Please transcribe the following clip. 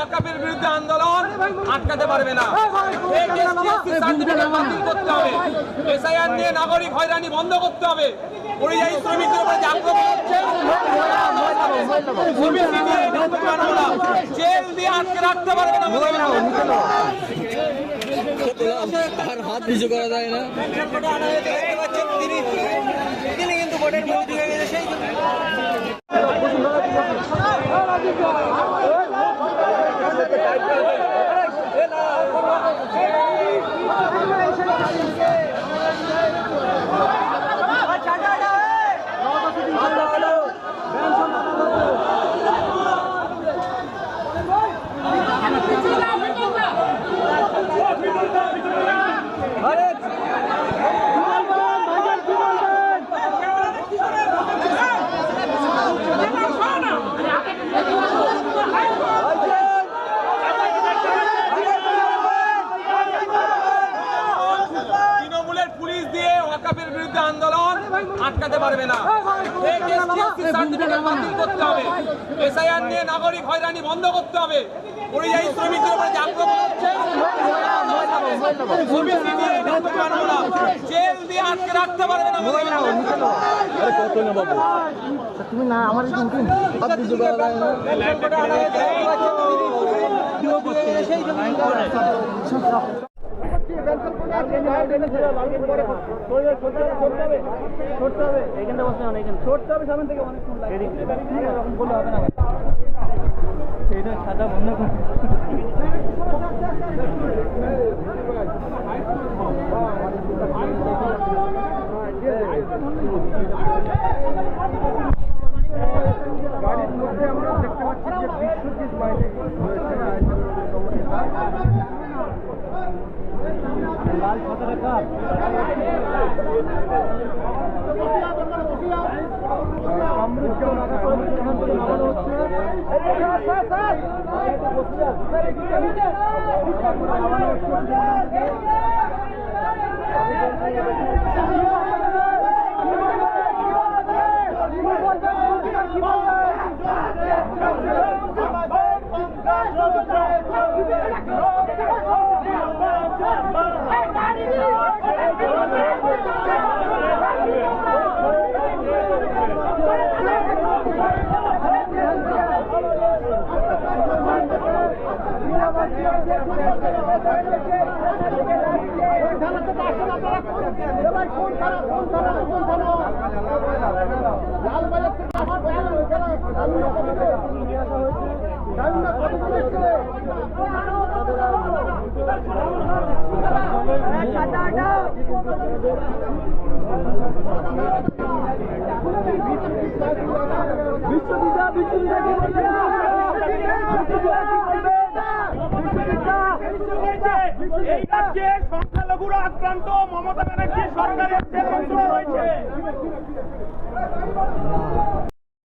ওয়াকাফের বিরুদ্ধে আন্দোলন আটকাতে পারবে না। বাতিল করতে হবে, এসআইআর নিয়ে নাগরিক হয়রানি বন্ধ করতে হবে। পরিযায়ী শ্রমিকদের উপরে আক্রমণ হচ্ছে, জেল দিয়ে আটকে রাখতে পারবে না। হাত পিছু করা যায় না। তিনি কিন্তু ভোটের বিরোধী হয়ে গেছে। আন্দোলন আটকাতে পারবে না। বাতিল করতে হবে, এসআইআর নিয়ে নাগরিক হয়রানি বন্ধ করতে হবে। পরিযায়ী শ্রমিকদের উপরে আক্রমণ হচ্ছে, জেল দিয়ে আটকে রাখতে পারবে না। তুমি না আমার সাদা বন্ধ করে গাড়ির মধ্যে আমরা দেখতে পাচ্ছি যে বিশ্বজিৎ বাইরে লাল ছাতাটা কার? এই রাজ্যে সংখ্যালঘুরা আক্রান্ত, মমতা ব্যানার্জি সরকারের রয়েছে।